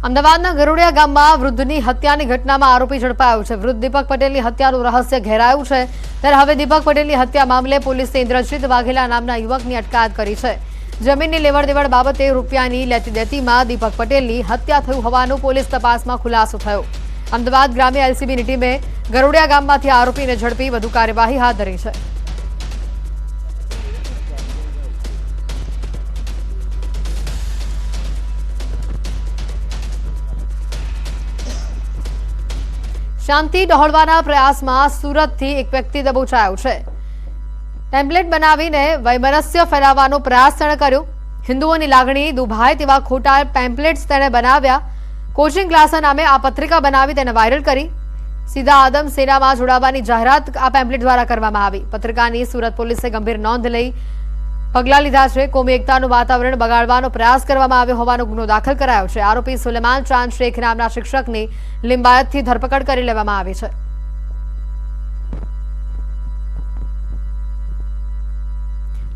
અમદાવાદના ગરોડિયા ગામમાં વૃદ્ધની હત્યાની ઘટનામાં આરોપી ઝડપાયો છે। વૃદ્ધ દીપક પટેલની હત્યાનું રહસ્ય ઘેરાયું છે, ત્યારે હવે દીપક પટેલની હત્યા મામલે પોલીસે ઇન્દ્રજીત વાઘેલા નામના યુવકની અટકાયત કરી છે। જમીનની લેવડ દેવડ બાબતે રૂપિયાની લેતી દેતીમાં દીપક પટેલની હત્યા થઈ હોવાનો પોલીસ તપાસમાં ખુલાસો થયો। અમદાવાદ ગ્રામ્ય એલસીબીની ટીમે ગરોડિયા ગામમાંથી આરોપીને ઝડપી વધુ કાર્યવાહી હાથ ધરી છે। શાંતિ ડહોળવાના પ્રયાસમાં સુરતથી એક વ્યક્તિ દબોચાયો છે। ટેમ્પલેટ બનાવીને વૈમનસ્ય ફેલાવવાનો પ્રયાસ તેણે કર્યો। હિન્દુઓની લાગણી દુભાય તેવા ખોટા પેમ્પલેટ્સ તેણે બનાવ્યા। કોચિંગ ક્લાસના નામે આ પત્રિકા બનાવી તેને વાયરલ કરી। સીધા આદમ સેનામાં જોડાવાની જાહેરાત આ પેમ્પલેટ દ્વારા કરવામાં આવી। પત્રિકાની સુરત પોલીસે ગંભીર નોંધ લઈ પગલાં લીધા છે। કોમી એકતાનું વાતાવરણ બગાડવાનો પ્રયાસ કરવામાં આવ્યો હોવાનો ગુનો દાખલ કરાયો છે। આરોપી સુલેમાન ચાંદ શેખ નામના શિક્ષકની લિંબાયતથી ધરપકડ કરી લેવામાં આવી છે।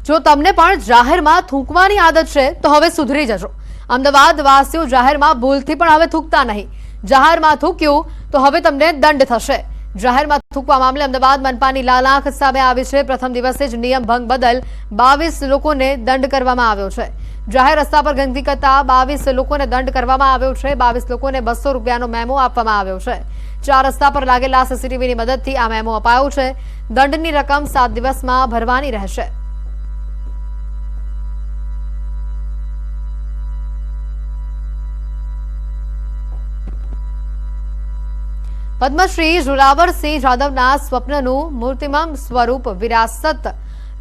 જો તમને પણ જાહેરમાં થૂંકવાની આદત છે તો હવે સુધરી જજો। અમદાવાદ વાસીઓ જાહેરમાં ભૂલથી પણ હવે થૂંકતા નહીં। જાહેરમાં થૂક્યું તો હવે તમને દંડ થશે। જાહેરમાં થૂકવા મામલે અમદાવાદ મનપાની લાલાંખ સામે આવી છે। પ્રથમ દિવસે જ નિયમ ભંગ બદલ 22 લોકોને દંડ કરવામાં આવ્યો છે। જાહેર રસ્તા પર ગંદકી કરતા 22 લોકોને દંડ કરવામાં આવ્યો છે। 22 લોકોને 200 રૂપિયાનો મેમો આપવામાં આવ્યો છે। 4 રસ્તા પર લાગેલા સીસીટીવીની મદદથી આ મેમો અપાયો છે। દંડની રકમ 7 દિવસમાં ભરવાની રહેશે। પદ્મશ્રી જોરાવરસિંહ જાદવના સ્વપ્નનું મૂર્તિમંત સ્વરૂપ વિરાસત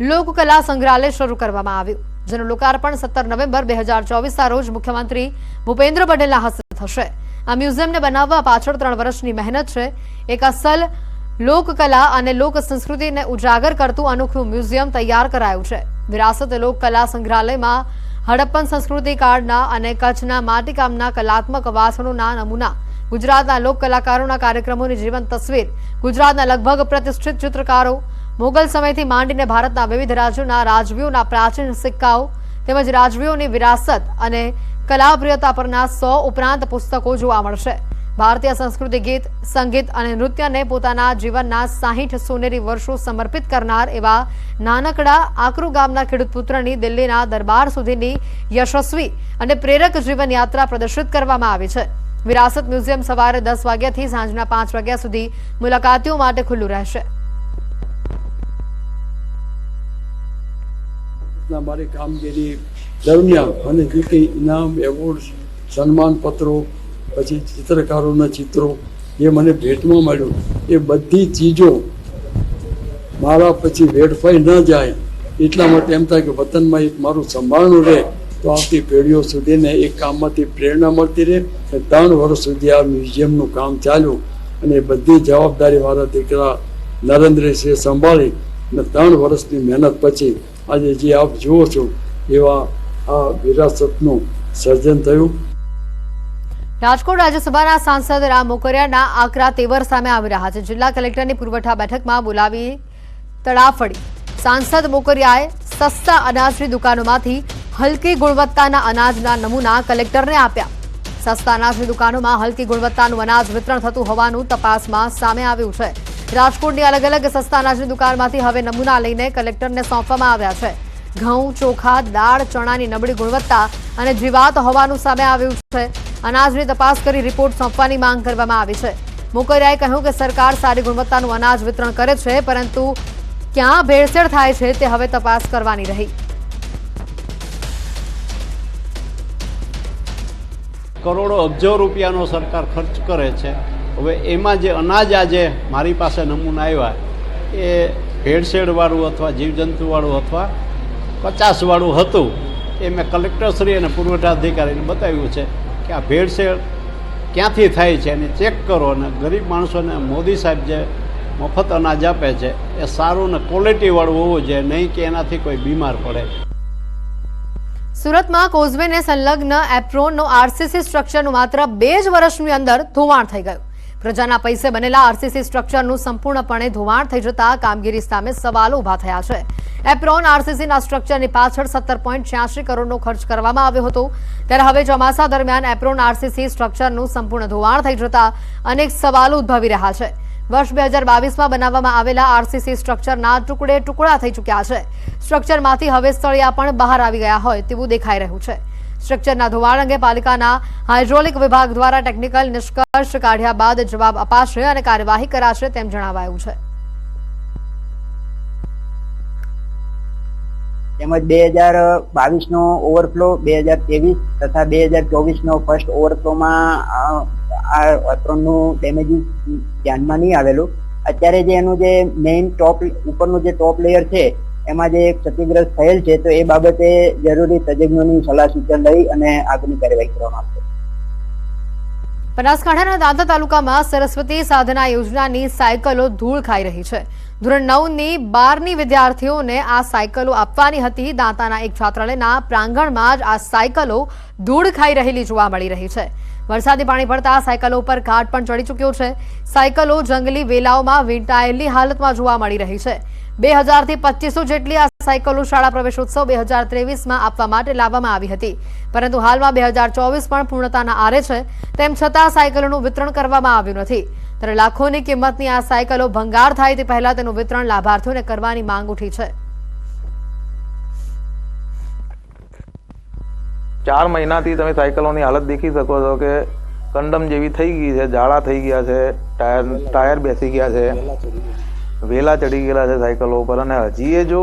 લોકકલા સંગ્રહાલય શરૂ કરવામાં આવ્યું, જેનું લોકાર્પણ 17 નવેમ્બર 2024ના રોજ મુખ્યમંત્રી ભૂપેન્દ્ર પટેલના હસ્તે થશે। આ મ્યુઝિયમને બનાવવા પાછળ 3 વર્ષની મહેનત છે। એક અસલ લોકકલા અને લોક સંસ્કૃતિને ઉજાગર કરતું અનોખું મ્યુઝિયમ તૈયાર કરાયું છે। વિરાસત લોકકલા સંગ્રહાલયમાં હડપ્પન સંસ્કૃતિ કાળના અને કચ્છના માટીકામના કલાત્મક વાસણોના નમૂના, ગુજરાતના લોક કલાકારોના કાર્યક્રમોની જીવંત તસવીર, ગુજરાતના લગભગ પ્રતિષ્ઠિત ચિત્રકારો, મુગલ સમયથી માંડીને ભારતના વિવિધ રાજ્યોના રાજવીઓના પ્રાચીન સિક્કાઓ તેમજ રાજવીઓની વિરાસત અને કલાપ્રિયતા પરના 100 ઉપરાંત પુસ્તકો જોવા મળશે। ભારતીય સંસ્કૃતિ, ગીત, સંગીત અને નૃત્યને પોતાના જીવનના 60 સોનેરી વર્ષો સમર્પિત કરનાર એવા નાનકડા આકરુ ગામના ખેડૂત પુત્રની દિલ્હીના દરબાર સુધીની યશસ્વી અને પ્રેરક જીવન યાત્રા પ્રદર્શિત કરવામાં આવી છે। વિરાસત મ્યુઝિયમ સવારે 10 વાગ્યાથી સાંજના 5 વાગ્યા સુધી મુલાકાતીઓ માટે ખુલ્લું રહેશે। મારી કામગીરી દરમિયાન મને જે કંઈ ઇનામ, એવોર્ડ, સન્માન પત્રો, પછી ચિત્રકારોના ચિત્રો જે મને ભેટમાં મળ્યું, એ બધી ચીજો મારા પછી વેડફાઈ ન જાય એટલા માટે એમ થાય કે વતનમાં એક મારું સંભાળનું રહે તો આવતી પેઢીઓ સુધીને એક કામમાંથી પ્રેરણા મળતી રહે। 3 વર્ષ સુધી આ મ્યુઝિયમનું કામ ચાલ્યું અને બધી જવાબદારી મારા દીકરા નરેન્દ્રસિંહે સંભાળી અને 3 વર્ષની મહેનત પછી આજે જે આપ જુઓ છો એવા આ વિરાસતનું સર્જન થયું। રાજકોટ રાજ્યસભાના સાંસદ રામ મોકરિયાના આકરા તેવર સામે આવી રહ્યા છે। જિલ્લા કલેક્ટરની પુરવઠા બેઠકમાં બોલાવી તડાફડી। સાંસદ મોકરિયાએ સસ્તા અનાજની દુકાનોમાંથી હલકી ગુણવત્તાના અનાજના નમૂના કલેક્ટરને આપ્યા। સસ્તા અનાજની દુકાનોમાં હલકી ગુણવત્તાનું અનાજ વિતરણ થતું હોવાનું તપાસમાં સામે આવ્યું છે। રાજકોટની અલગ અલગ સસ્તા અનાજની દુકાનમાંથી હવે નમૂના લઈને કલેક્ટરને સોંપવામાં આવ્યા છે। ઘઉં, ચોખા, દાળ, ચણાની નબળી ગુણવત્તા અને જીવાત હોવાનું સામે આવ્યું છે। અનાજની તપાસ કરી રિપોર્ટ સોંપવાની માંગ કરવામાં આવી છે। મોકરિયાએ કહ્યું કે સરકાર સારી ગુણવત્તાનું અનાજ વિતરણ કરે છે, પરંતુ ક્યાં ભેળસેળ થાય છે તે હવે તપાસ કરવાની રહી। કરોડો અબજો રૂપિયાનો સરકાર ખર્ચ કરે છે। હવે એમાં જે અનાજ આજે મારી પાસે નમૂના આવ્યા એ ભેળસેળવાળું અથવા જીવજંતુવાળું અથવા કચાસવાળું હતું। એ મેં કલેક્ટરશ્રી અને પુરવઠા અધિકારીને બતાવ્યું છે કે આ ભેળસેળ ક્યાંથી થાય છે અને ચેક કરો, અને ગરીબ માણસોને મોદી સાહેબ જે મફત અનાજ આપે છે એ સારું ને ક્વોલિટીવાળું હોવું જોઈએ, નહીં કે એનાથી કોઈ બીમાર પડે। સુરતમાં કોઝવેને સંલગ્ન એપ્રોનનો આરસીસી સ્ટ્રક્ચરનું માત્ર 2 જ વર્ષની અંદર ધોવાણ થઈ ગયું। પ્રજાના પૈસે બનેલા આરસીસી સ્ટ્રક્ચરનું સંપૂર્ણપણે ધોવાણ થઈ જતા કામગીરી સામે સવાલો ઉભા થયા છે. એપ્રોન આરસીસીના સ્ટ્રક્ચરની પાછળ 17.86 કરોડનો ખર્ચ કરવામાં આવ્યો હતો. ત્યારે હવે ચોમાસા દરમિયાન એપ્રોન આરસીસી સ્ટ્રક્ચરનું સંપૂર્ણ ધોવાણ થઈ જતા અનેક સવાલો ઉદ્ભવી રહ્યા છે. વર્ષ 2022માં બનાવવામાં આવેલા આરસીસી સ્ટ્રક્ચરના ટુકડા થઈ ચૂક્યા છે. સ્ટ્રક્ચરમાંથી હવે સળિયા પણ બહાર આવી ગયા હોય તેવું દેખાઈ રહ્યું છે. સ્ટ્રક્ચરના ધોવાણ અંગે પાલિકાના હાઇડ્રોલિક વિભાગ દ્વારા ટેકનિકલ નિષ્કર્ષ કાઢ્યા બાદ જવાબ અપાશે અને કાર્યવાહી કરાશે તેમ જણાવાયું છે. તેમજ 2022નો ઓવરફ્લો, 2023 તથા 2024નો ફર્સ્ટ ઓવરફ્લોમાં આ એપ્રોનનું ડેમેજીસ ધ્યાનમાં નહીં આવેલું. અત્યારે જે એનું જે મેઇન ઉપરનું જે ટોપ લેયર છે એમાં જે ક્ષતિગ્રસ્ત થયેલ છે તો એ બાબતે જરૂરી તજજ્ઞોની સલાહ સૂચન લઈ અને આગળની કાર્યવાહી કરવામાં આવશે. બનાસકાંઠાના દાંતા તાલુકામાં સરસ્વતી સાધના યોજનાની સાયકલો ધૂળ ખાઈ રહી છે. ધોરણ 9ની 12ની વિદ્યાર્થીઓને આ સાયકલો આપવાની હતી. દાંતાના એક છાત્રાલયના પ્રાંગણમાં જ આ સાયકલો ધૂળ ખાઈ રહેલી જોવા મળી રહી છે. વરસાદી પાણી પડતા સાયકલો ઉપર ઘાટ પણ ચડી ચૂક્યો છે. સાયકલો જંગલી વેલાઓમાં વીંટાયેલી હાલતમાં જોવા મળી રહી છે. 2000 થી 2500 જેટલી આ સાયકલો શાળા પ્રવેશોત્સવ 2023માં આપવા માટે લાવવામાં આવી હતી, પરંતુ હાલમાં 2024 પણ પૂર્ણતાના આરે છે. તેમ છતાં સાયકલોનું વિતરણ કરવામાં આવ્યું નથી. ત્યારે લાખોની કિંમતની આ સાયકલો ભંગાર થાય તે પહેલા તેનું વિતરણ લાભાર્થીઓને કરવાની માંગ ઉઠી છે. 4 મહિનાથી તમે સાયકલોની હાલત દેખી શકો છો કે કંડમ જેવી થઈ ગઈ છે, જાળા થઈ ગયા છે, ટાયર બેસી ગયા છે, વેલા ચડી ગયેલા છે સાયકલો ઉપર. અને હજી એ જો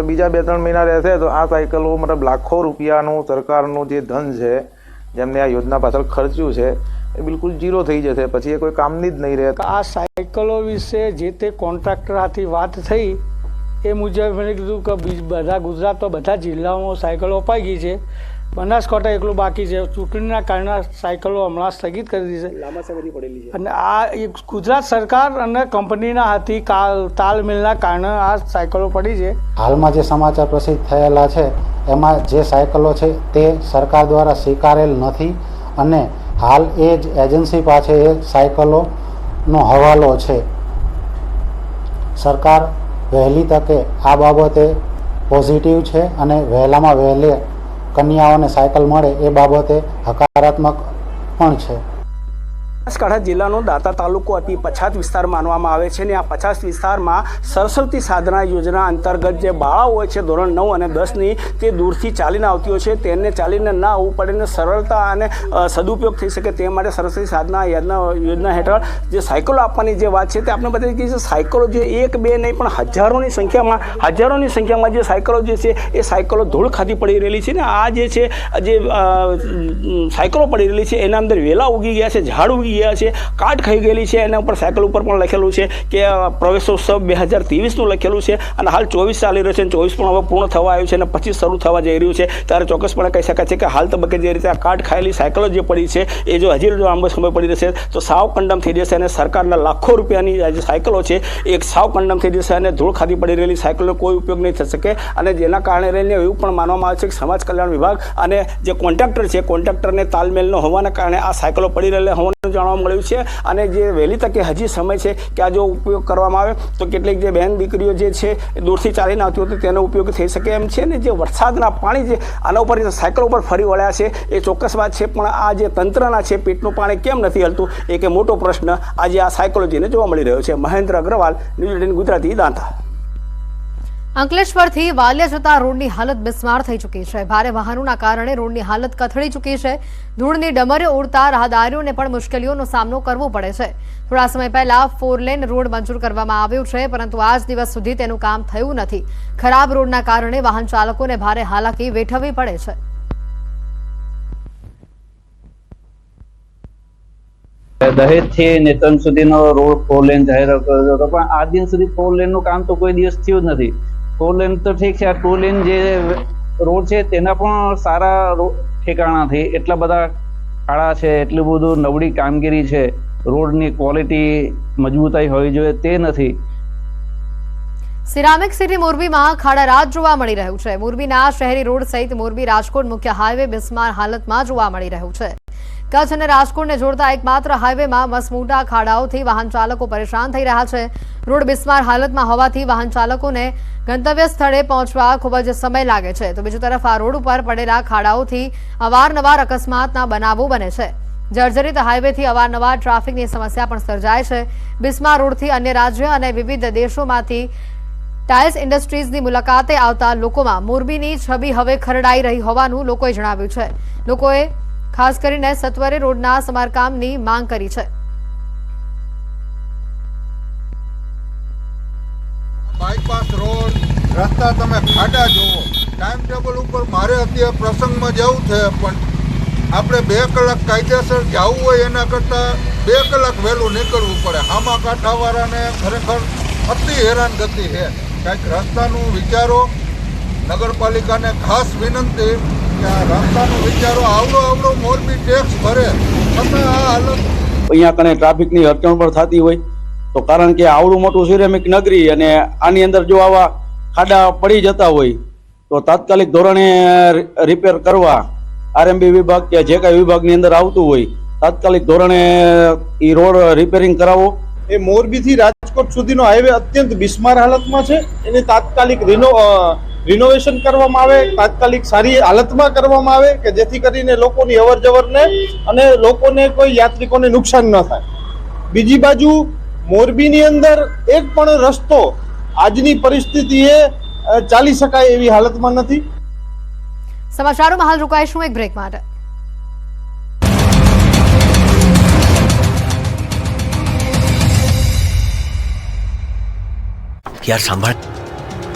બીજા 2-3 મહિના રહેશે તો આ સાયકલો મતલબ લાખો રૂપિયાનું સરકારનું જે ધન છે જેમને આ યોજના પાછળ ખર્ચ્યું છે એ બિલકુલ ઝીરો થઈ જશે. પછી એ કોઈ કામની જ નહીં રહે. આ સાયકલો વિશે જે તે કોન્ટ્રાક્ટર હાથી વાત થઈ એ મુજબ મેં કીધું કે બધા ગુજરાતમાં બધા જિલ્લાઓમાં સાયકલો અપાઈ ગઈ છે. બનાસકાંઠા એકલું બાકી છે. ચૂંટણીના કારણે સાયકલો હમણાં સ્થગિત કરી દીધી છે. લાંબા સમયથી પડેલી છે અને આ ગુજરાત સરકાર અને કંપનીના હાથી તાલમેલના કારણે આ સાયકલો પડી છે. હાલમાં જે સમાચાર પ્રસિદ્ધ થયેલા છે એમાં જે સાયકલો છે તે સરકાર દ્વારા સ્વીકારેલ નથી અને હાલ એ જ એજન્સી પાસે એ સાયકલોનો હવાલો છે. સરકાર વહેલી તકે આ બાબતે પોઝિટિવ છે અને વહેલામાં વહેલે કન્યાઓને સાયકલ મળે એ બાબતે હકારાત્મક પણ છે. બનાસકાંઠા જિલ્લાનો દાંતા તાલુકો અતિ પછાત વિસ્તાર માનવામાં આવે છે અને આ પછાત વિસ્તારમાં સરસ્વતી સાધના યોજના અંતર્ગત જે બાળાઓ હોય છે ધોરણ 9 અને 10ની તે દૂરથી ચાલીને આવતી હોય છે. તેને ચાલીને ના આવવું પડે ને સરળતા અને સદુપયોગ થઈ શકે તે માટે સરસ્વતી સાધના યોજના હેઠળ જે સાયકલો આપવાની જે વાત છે તે આપણે બતાવી કહીએ છીએ. સાયકલો જે 1-2 નહીં પણ હજારોની સંખ્યામાં જે સાયકલો જે છે એ સાયકલો ધૂળ ખાતી પડી રહેલી છે ને આ જે છે જે સાયકલો પડી રહેલી છે એના અંદર વેલા ઉગી ગયા છે, ઝાડ ઉગી ગયા છે, કાટ ખાઈ ગયેલી છે. એના ઉપર સાયકલ ઉપર પણ લખેલું છે કે પ્રવેશોત્સવ 2023નું લખેલું છે અને હાલ 24 ચાલી રહ્યો છે. 24 પણ હવે પૂર્ણ થવા આવ્યું છે અને 25 શરૂ થવા જઈ રહ્યું છે. ત્યારે ચોક્કસપણે કહી શકાય છે કે હાલ તબક્કે જે રીતે આ કાટ ખાયેલી સાયકલો જે પડી છે એ જો હજી લાંબો સમય પડી રહેશે તો સાવ કંડમ થઈ જશે અને સરકારના લાખો રૂપિયાની જે સાયકલો છે એ સાવ કંડમ થઈ જશે અને ધૂળ ખાતી પડી રહેલી સાયકલનો કોઈ ઉપયોગ નહીં થઈ શકે. અને જેના કારણે રહીને એવું પણ માનવામાં આવે છે કે સમાજ કલ્યાણ વિભાગ અને જે કોન્ટ્રાક્ટર છે કોન્ટ્રાક્ટરને તાલમેલ ન હોવાના કારણે આ સાયકલો પડી રહેલા હોવાનું જાણવા મળ્યું છે. અને જે વહેલી તકે હજી સમય છે કે આ જો ઉપયોગ કરવામાં આવે તો કેટલીક જે બહેન દીકરીઓ જે છે એ દૂરથી ચાલીને આવતી હોય તો તેનો ઉપયોગ થઈ શકે એમ છે. ને જે વરસાદના પાણી જે આના ઉપર સાયકલ ઉપર ફરી વળ્યા છે એ ચોક્કસ વાત છે, પણ આ જે તંત્રના છે પેટનું પાણી કેમ નથી હલતું એક મોટો પ્રશ્ન આજે આ સાયકલો જેને જોવા મળી રહ્યો છે. મહેન્દ્ર અગ્રવાલ, ન્યૂઝ 18 ગુજરાતી, દાંતા. અંકલેશ્વરથી વાલિયા જતા રોડની હાલત બિસ્માર થઈ ચૂકી છે. ભારે વાહનોના કારણે રોડની હાલત કથળી ચૂકી છે. ધૂળની ડમરીઓ ઉડતા રાહદારીઓને પણ મુશ્કેલીઓનો સામનો કરવો પડે છે. થોડા સમય પહેલા 4 લેન રોડ મંજૂર કરવામાં આવ્યો છે, પરંતુ આજ દિવસ સુધી તેનું કામ થયું નથી. ખરાબ રોડના કારણે વાહન ચાલકોને ભારે હાલાકી વેઠવવી પડે છે. દહેજ થી નેત્રંગ સુધીનો રોડ 4 લેન જાહેર કર્યો હતો, પણ આજ દિન સુધી 4 લેનનું કામ તો કોઈ દિવસ થયું જ નથી. 4 લેન તો ઠીક છે, આ 2 લેન જે રોડ છે તેના પણ સારા ઠેકાણા થઈ. એટલા બધા ખાડા છે, એટલું બધું નબળી કામગીરી છે. રોડની ક્વોલિટી મજબૂતાઈ હોવી જોઈએ તે નથી. સિરામિક સિટી મોરબીમાં ખાડા રાત જોવા મળી રહ્યું છે. મોરબીના શહેરી રોડ સહિત મોરબી રાજકોટ મુખ્ય હાઈવે બિસ્માર હાલતમાં જોવા મળી રહ્યું છે. કચ્છ અને રાજકોટને જોડતા એકમાત્ર હાઈવેમાં મસમોટા ખાડાઓથી વાહન ચાલકો પરેશાન થઈ રહ્યા છે. રોડ બિસ્માર હાલતમાં હોવાથી વાહન ચાલકોને ગંતવ્ય સ્થળે પહોંચવા ખૂબ જ સમય લાગે છે. તો બીજી તરફ આ રોડ ઉપર પડેલા ખાડાઓથી અવારનવાર અકસ્માતના બનાવો બને છે. જર્જરિત હાઈવેથી અવારનવાર ટ્રાફિકની સમસ્યા પણ સર્જાય છે. બિસ્માર રોડથી અન્ય રાજ્યો અને વિવિધ દેશોમાંથી ટાઇલ્સ ઇન્ડસ્ટ્રીઝની મુલાકાતે આવતા લોકોમાં મોરબીની છબી હવે ખરડાઈ રહી હોવાનું લોકોએ જણાવ્યું છે. લોકોએ ખાસ કરીને સત્વરે રોડના સમારકામની માંગ કરી છે. બાયપાસ રોડ રસ્તા તમે ખાડા જોવો. ટાઈમ ટેબલ ઉપર મારે અત્યારે પ્રસંગમાં જવું છે, પણ આપણે 2 કલાક કાયદેસર જવું હોય એના કરતાં 2 કલાક વહેલું નીકળવું પડે. આમાં કાંઠાવાળાને ખરેખર અતિ હેરાનગતિ છે. કંઈક રસ્તાનું વિચારો. નગરપાલિકાને ખાસ વિનંતી કે આ રસ્તાનું વિચારો. આવડો મોરબી ટેક્સ ભરે છતાં આ હાલત. અહીંયા કને ટ્રાફિકની અડચણ પણ થતી હોય તો કારણ કે આવડું મોટું સિરેમિક નગરી અને આની અંદર જો આવા ખાડા પડી જતા હોય તો તાત્કાલિક ધોરણે રિપેર કરવા આરએમબી વિભાગ કે જે કાંઈ વિભાગની અંદર આવતું હોય તાત્કાલિક ધોરણે એ રોડ રિપેરિંગ કરાવો. એ મોરબીથી રાજકોટ સુધીનો હાઈવે અત્યંત બિસ્માર હાલતમાં છે. એને તાત્કાલિક રિનોવેશન કરવામાં આવે, તાત્કાલિક સારી હાલતમાં કરવામાં આવે કે જેથી કરીને લોકોની અવર જવરને અને લોકોને કોઈ યાત્રિકોને નુકસાન ન થાય. બીજી બાજુ મોરબીની અંદર એક પણ રસ્તો આજની પરિસ્થિતિએ ચાલી શકાય એવી હાલતમાં નથી. સમાચારોમાં હાલ રોકાઈશું એક બ્રેક માટે. યાર સાંભળ,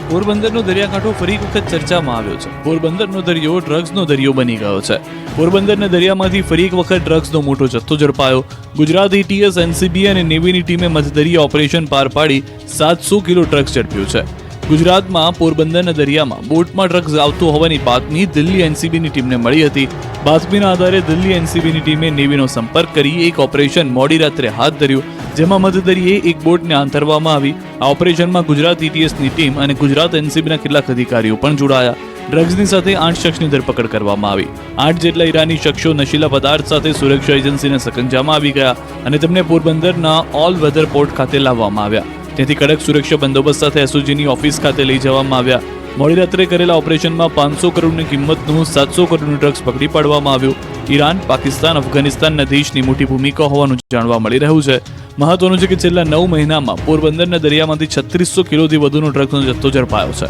પોરબંદરનો દરિયાકાંઠો ફરી એક વખત ચર્ચામાં આવ્યો છે. પોરબંદરનો દરિયો ડ્રગ્સનો દરિયો બની ગયો છે. પોરબંદરના દરિયામાંથી ફરી એક વખત ડ્રગ્સનો મોટો જથ્થો ઝડપાયો. ગુજરાત એટીએસ, એનસીબી અને નેવીની ટીમે મધદરિયા ઓપરેશન પાર પાડી 700 કિલો ડ્રગ્સ ઝડપ્યું છે. ગુજરાતમાં પોરબંદરના દરિયામાં બોટમાં ડ્રગ્સ આવતો હોવાની બાતમી દિલ્હી એનસીબીની ટીમને મળી હતી. બાતમીના આધારે દિલ્હી એનસીબીની ટીમે નેવીનો સંપર્ક કરી એક ઓપરેશન મોડી રાત્રે હાથ ધર્યું, જેમાં મધદરિયે એક બોટને આંતરવામાં આવી. આ ઓપરેશનમાં ગુજરાત એટીએસની ટીમ અને ગુજરાત એનસીબીના કેટલાક અધિકારીઓ પણ જોડાયા. ડ્રગ્સની સાથે 8 શખ્સની ધરપકડ કરવામાં આવી. 8 જેટલા ઈરાની શખ્સો નશીલા પદાર્થ સાથે સુરક્ષા એજન્સીના સકંજામાં આવી ગયા અને તેમને પોરબંદરના ઓલ વેધર પોર્ટ ખાતે લાવવામાં આવ્યા. ત્યાંથી કડક સુરક્ષા બંદોબસ્ત સાથે એસઓજીની ઓફિસ ખાતે લઈ જવામાં આવ્યા. મોડી રાત્રે કરેલા ઓપરેશનમાં 500 કરોડની કિંમતનું 700 કરોડનું ડ્રગ્સ પકડી પાડવામાં આવ્યું. ઈરાન, પાકિસ્તાન, અફઘાનિસ્તાનના દેશની મોટી ભૂમિકા હોવાનું જાણવા મળી રહ્યું છે. મહત્વનું છે કે છેલ્લા 9 મહિનામાં પોરબંદરના દરિયામાંથી 3600 કિલોથી વધુનો ડ્રગ્સનો જથ્થો ઝડપાયો છે.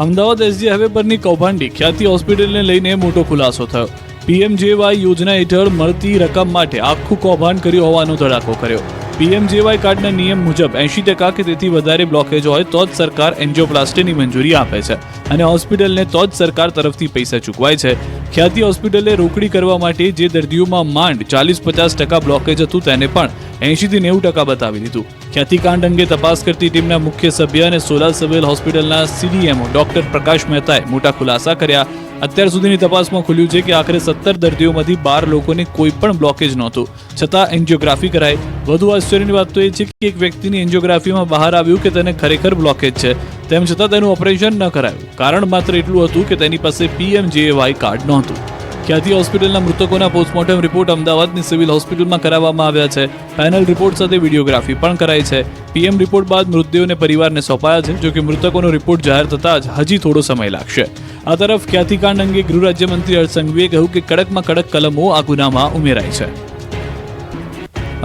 અમદાવાદ એસજી હાઈવે પરની કૌભાંડી ખ્યાતિ હોસ્પિટલને લઈને મોટો ખુલાસો થયો. પીએમજેવાય યોજના હેઠળ મળતી રકમ માટે આખું કૌભાંડ કર્યું હોવાનો ધડાકો કર્યો. પીએમજેવાય કાર્ડના નિયમ મુજબ 80% કે તેથી વધારે બ્લોકેજ હોય તો જ સરકાર એન્જિયોપ્લાસ્ટીની મંજૂરી આપે છે અને હોસ્પિટલને તો જ સરકાર તરફથી પૈસા ચૂકવાય છે. ખ્યાતિ હોસ્પિટલે રોકડી કરવા માટે જે દર્દીઓમાં માંડ 40-50% બ્લોકેજ હતું તેને પણ 80-90% બતાવી દીધું. ખ્યાતિકાંડ અંગે તપાસ કરતી ટીમના મુખ્ય સભ્ય અને સોલાર સિવિલ હોસ્પિટલના સીડીએમઓ ડોક્ટર પ્રકાશ મહેતાએ મોટા ખુલાસા કર્યા. અત્યાર સુધીની તપાસમાં ખુલ્યું છે કે આખરે 17 દર્દીઓમાંથી 12 લોકોને કોઈ પણ બ્લોકેજ નહોતું, છતાં એન્જિયોગ્રાફી કરાઈ. વધુ આશ્ચર્યની વાત તો એ છે કે એક વ્યક્તિની એન્જિયોગ્રાફીમાં બહાર આવ્યું કે તેને ખરેખર બ્લોકેજ છે, તેમ છતાં તેનું ઓપરેશન ન કરાયું. કારણ માત્ર એટલું હતું કે તેની પાસે પીએમજેવાય કાર્ડ નહોતું. ખ્યાતિ હોસ્પિટલના મૃતકોના પોસ્ટમોર્ટમ રિપોર્ટ અમદાવાદની સિવિલ હોસ્પિટલમાં કરાવવામાં આવ્યા છે. પેનલ રિપોર્ટ સાથે વિડીયોગ્રાફી પણ કરાઈ છે. પીએમ રિપોર્ટ બાદ મૃતદેહોને પરિવારને સોંપાયા છે. જોકે મૃતકોનો રિપોર્ટ જાહેર થતાં જ હજી થોડો સમય લાગશે. આ તરફ ખ્યાતિકાંડ અંગે ગૃહ રાજ્યમંત્રી હર્ષ સંઘવીએ કહ્યું કે કડકમાં કડક કલમો આ ગુનામાં ઉમેરાઈ છે.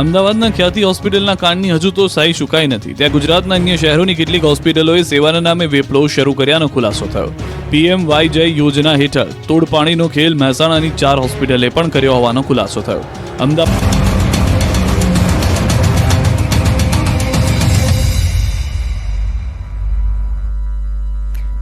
અમદાવાદના ખ્યાતિ હોસ્પિટલના કાંડની હજુ તો સાઈ સુકાઈ નથી. ત્યાં ગુજરાતના અન્ય શહેરોની કેટલીક હોસ્પિટલોએ સેવાના નામે વેપલો શરૂ કર્યાનો ખુલાસો થયો. પીએમવાયજય યોજના હેઠળ તોડપાણીનો ખેલ મહેસાણાની 4 હોસ્પિટલે પણ કર્યો હોવાનો ખુલાસો થયો. અમદાવાદ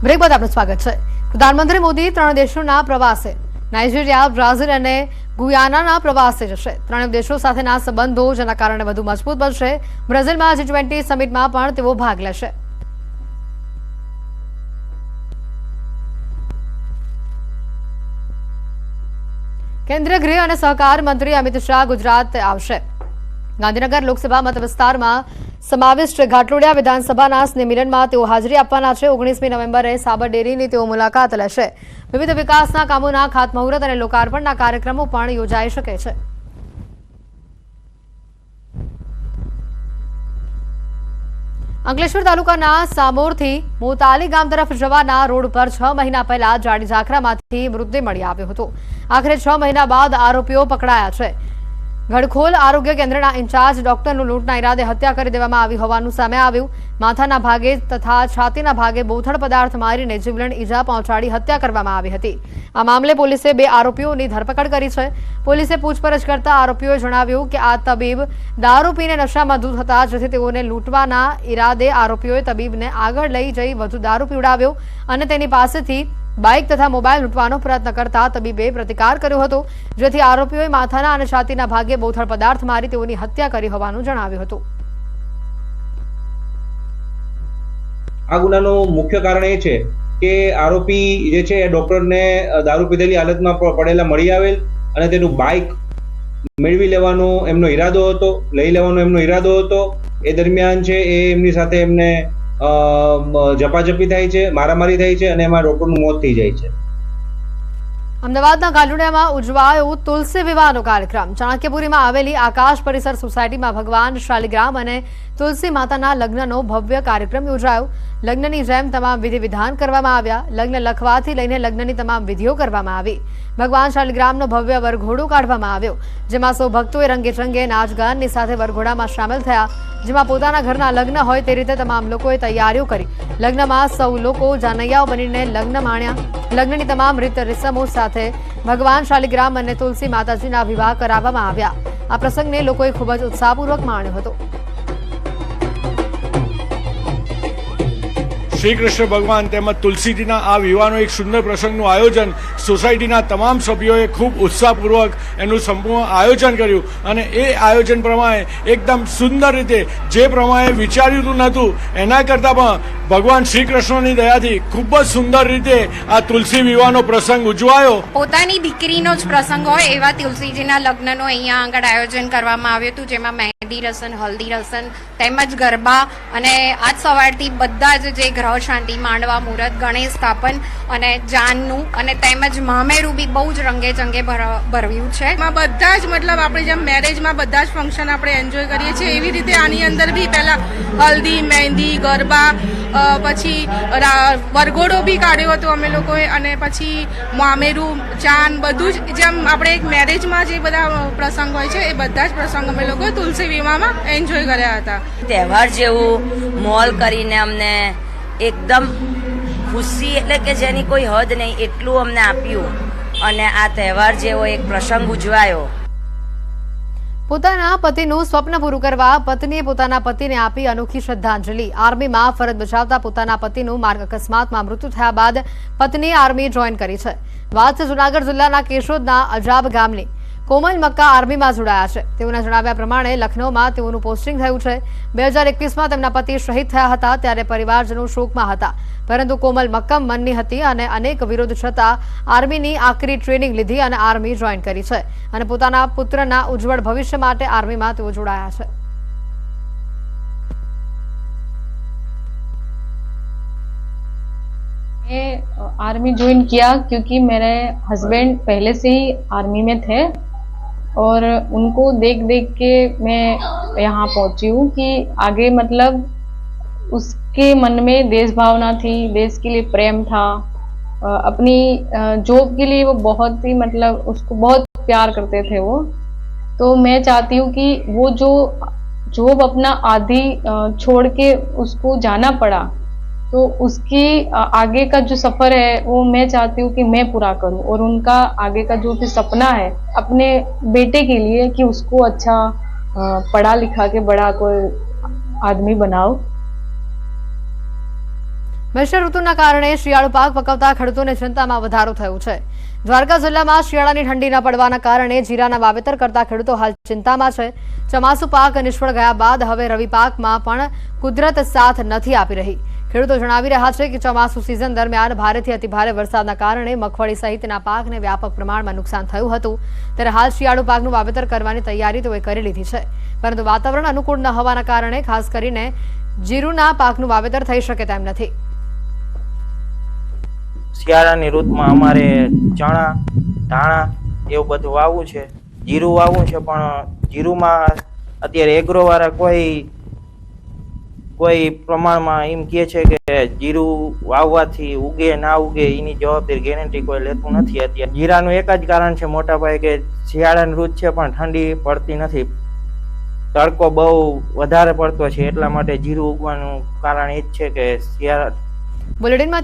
બ્રેક બાદ આપનું સ્વાગત છે. પ્રધાનમંત્રી મોદી 3 દેશોના પ્રવાસે નાઇજીરિયા, બ્રાઝિલ અને ગુયાનાના પ્રવાસે જશે. ત્રણેય દેશો સાથેના સંબંધો જેના કારણે વધુ મજબૂત બનશે. બ્રાઝિલમાં G20 સમિટમાં પણ તેઓ ભાગ લેશે. કેન્દ્રીય ગૃહ અને સહકાર મંત્રી અમિત શાહ ગુજરાત આવશે. ગાંધીનગર લોકસભા મત વિસ્તારમાં સમાવિષ્ટ ઘાટલોડિયા વિધાનસભાના સ્નેહમિલનમાં તેઓ હાજરી આપવાના છે। 19મી નવેમ્બરે સાબર ડેરીની તેઓ મુલાકાત લેશે। વિવિધ વિકાસના કામોના ખાતમુહૂર્ત અને લોકાર્પણના કાર્યક્રમો પણ યોજાઈ શકે છે। અંકલેશ્વર તાલુકાના સામોરથી મોતાલી ગામ તરફ જવાના રોડ પર 6 મહિના પહેલા જાડી ઝાખરામાંથી મૃતદેહ મળી આવ્યો હતો। આખરે 6 મહિના બાદ આરોપીઓ પકડાયા છે। ગડખોલ આરોગ્ય કેન્દ્રના ઇન્ચાર્જ ડોક્ટરનું લૂંટના ઇરાદે હત્યા કરી દેવામાં આવી હોવાનું સામે આવ્યું। માથાના ભાગે તથા છાતીના ભાગે બોથડ પદાર્થ મારીને જીવલેણ ઈજા પહોંચાડી હત્યા કરવામાં આવી હતી। આ મામલે પોલીસે 2 આરોપીઓની ધરપકડ કરી છે। પોલીસે પૂછપરછ કરતા આરોપીઓએ જણાવ્યું કે આ તબીબ દારૂ પીને નશામાં ધૂત હતા, જેથી તેઓને લૂંટવાના ઇરાદે આરોપીઓએ તબીબને આગળ લઈ જઈ વધુ દારૂ પીવડાવ્યો અને તેની પાસેથી બાઇક તથા મોબાઈલ લૂંટવાનો પ્રયત્ન કરતા તબીબે પ્રતિકાર કર્યો હતો, જેથી આરોપીઓએ માથાના અને છાતીના ભાગે બોથડ પદાર્થ મારી તેઓની હત્યા કરી હોવાનું જણાવ્યું હતું। આ ગુનાનું મુખ્ય કારણ એ છે કે આરોપી જે છે એ ડોક્ટરને દારૂ પીધેલી હાલતમાં પડેલા મળી આવેલ અને તેનું બાઇક મેળવી લેવાનો એમનો ઈરાદો હતો, લઈ લેવાનો એમનો ઈરાદો હતો। એ દરમિયાન છે એ એમની સાથે એમને ઝપાઝપી થાય છે, મારામારી થાય છે અને એમાં ડોક્ટરનું મોત થઈ જાય છે। અમદાવાદના ગાલુડિયામાં ઉજવાયો તુલસી વિવાહનો કાર્યક્રમ। ચાણક્યપુરીમાં આવેલી આકાશ પરિસર સોસાયટીમાં ભગવાન શાલિગ્રામ અને તુલસી માતાના લગ્નનો ભવ્ય કાર્યક્રમ યોજાયો। લગ્નની જેમ તમામ વિધિ વિધાન કરવામાં આવ્યા। લગ્ન લખવાથી લઈને લગ્નની તમામ વિધિઓ કરવામાં આવી। ભગવાન શાલિગ્રામનો ભવ્ય વરઘોડો કાઢવામાં આવ્યો, જેમાં સૌ ભક્તોએ રંગેચંગે નાચગાનની સાથે વરઘોડામાં સામેલ થયા। જેમાં પોતાના ઘરના લગ્ન હોય તે રીતે તમામ લોકોએ તૈયારીઓ કરી। લગ્નમાં સૌ લોકો જાનૈયાઓ બનીને લગ્ન માણ્યા। લગ્નની તમામ રીત રસમો સાથે ભગવાન શાલિગ્રામ અને તુલસી માતાજીના વિવાહ કરાવવામાં આવ્યા। આ પ્રસંગને લોકોએ ખૂબ જ ઉત્સાહપૂર્વક માણ્યો હતો। શ્રી કૃષ્ણ ભગવાન તેમજ તુલસીજીના આ વિવાહનો એક સુંદર પ્રસંગનું આયોજન સોસાયટીના તમામ સભ્યોએ ખૂબ ઉત્સાહપૂર્વક એનું સંપૂર્ણ આયોજન કર્યું અને એ આયોજન પ્રમાણે એકદમ સુંદર રીતે જે પ્રમાણે વિચાર્યું નહોતું એના કરતાં પણ ભગવાન શ્રી કૃષ્ણની દયાથી ખૂબ જ સુંદર રીતે આ તુલસી વિવાહનો પ્રસંગ ઉજવાયો। પોતાની દીકરીનો જ પ્રસંગ હોય એવા તુલસીજીના લગ્નનો અહીંયા આગળ આયોજન કરવામાં આવ્યું હતું, જેમાં મહેંદી રસમ, હલ્દી રસમ તેમજ ગરબા અને આજ સવારથી બધા જ જે ગ્રહ શાંતિ, માંડવા મુહૂર્ત, ગણેશ સ્થાપન અને જાનનું અને તેમજ મામેરું બી બહુ જ રંગે ચંગે ભરવ્યું છે। એમાં બધા જ મતલબ આપણે જેમ મેરેજમાં બધા જ ફંક્શન આપણે એન્જોય કરીએ છીએ એવી રીતે આની અંદર બી પહેલા હલ્દી, મહેંદી, ગરબા, પછી વરઘોડો બી કાઢ્યો હતો અમે લોકોએ અને પછી મામેરું, ચાન, બધું જ જેમ આપણે એક મેરેજમાં જે બધા પ્રસંગ હોય છે એ બધા જ પ્રસંગ અમે લોકો તુલસી વિવાહમાં એન્જોય કર્યા હતા। તહેવાર જેવું મોલ કરીને અમને એકદમ ખુશી એટલે કે જેની કોઈ હદ નહીં એટલું અમને આપ્યું અને આ તહેવાર જેવો એક પ્રસંગ ઉજવાયો। પોતાના પતિનું સ્વપ્ન પૂરું કરવા પત્નીએ પોતાના પતિને આપી અનોખી શ્રદ્ધાંજલિ। આર્મીમાં ફરજ બજાવતા પોતાના પતિનું માર્ગ અકસ્માતમાં મૃત્યુ થયા બાદ પત્નીએ આર્મી જોઈન કરી છે। વાત છે જૂનાગઢ જિલ્લાના કેશોદના અજાબ ગામની। કોમલ મક્કા આર્મીમાં જોડાયા છે। તેઓના જણાવ્યા પ્રમાણે લખનૌમાં તેઓનું પોસ્ટિંગ થયું છે। 2021માં તેમના પતિ શહીદ થયા હતા, ત્યારે પરિવારજનો શોકમાં હતા, પરંતુ કોમલ મક્કમ મનની હતી અને અનેક વિરોધ છતાં આર્મીની આકરી ટ્રેનિંગ લીધી અને આર્મી જોઈન કરી છે અને પોતાના પુત્રના ઉજ્જવળ ભવિષ્ય માટે આર્મીમાં તેઓ જોડાયા છે। मैं आर्मी ज्वाइन किया क्योंकि मेरे हस्बैंड पहले से ही आर्मी में थे और उनको देख देख के मैं यहाँ पहुँची हूँ कि आगे मतलब उसके मन में देश भावना थी, देश के लिए प्रेम था। अपनी जॉब के लिए वो बहुत ही मतलब उसको बहुत प्यार करते थे वो। तो मैं चाहती हूँ कि वो जो जॉब अपना आधी छोड़ के उसको जाना पड़ा, तो उसकी आगे का जो सफ़र है वो मैं चाहती हूँ कि मैं पूरा करूँ और उनका आगे का जो भी सपना है अपने बेटे के लिए कि उसको अच्छा पढ़ा लिखा के बड़ा कोई आदमी बनाओ। વર્ષા ઋતુના કારણે શિયાળુ પાક પકવતા ખેડૂતોને ચિંતામાં વધારો થયો છે। દ્વારકા જિલ્લામાં શિયાળાની ઠંડી ન પડવાના કારણે જીરાના વાવેતર કરતા ખેડૂતો હાલ ચિંતામાં છે। ચોમાસુ પાક નિષ્ફળ ગયા બાદ હવે રવિ પાકમાં પણ કુદરત સાથ નથી આપી રહી। ખેડૂતો જણાવી રહ્યા છે કે ચોમાસુ સિઝન દરમિયાન ભારેથી અતિભારે વરસાદના કારણે મગફળી સહિતના પાકને વ્યાપક પ્રમાણમાં નુકસાન થયું હતું, ત્યારે હાલ શિયાળુ પાકનું વાવેતર કરવાની તૈયારી તેઓએ કરી લીધી છે, પરંતુ વાતાવરણ અનુકૂળ ન હોવાના કારણે ખાસ કરીને જીરુના પાકનું વાવેતર થઈ શકે તેમ નથી. શિયાળાની ઋતુમાં અમારે ચણા, ધાણા એવું બધું વાવવું છે, જીરું વાવવું છે, પણ જીરુમાં અત્યારે એગ્રો વાળા કોઈ પ્રમાણમાં એમ કહે છે કે જીરું વાવવાથી ઉગે ના ઉગે એની જવાબદારી ગેરંટી કોઈ લેતું નથી. અત્યારે જીરાનું એક જ કારણ છે મોટા ભાઈ કે શિયાળાની ઋતુ છે પણ ઠંડી પડતી નથી, તડકો બહુ વધારે પડતો છે, એટલા માટે જીરું ઉગવાનું કારણ એ જ છે કે શિયાળા. બુલેટિનમાં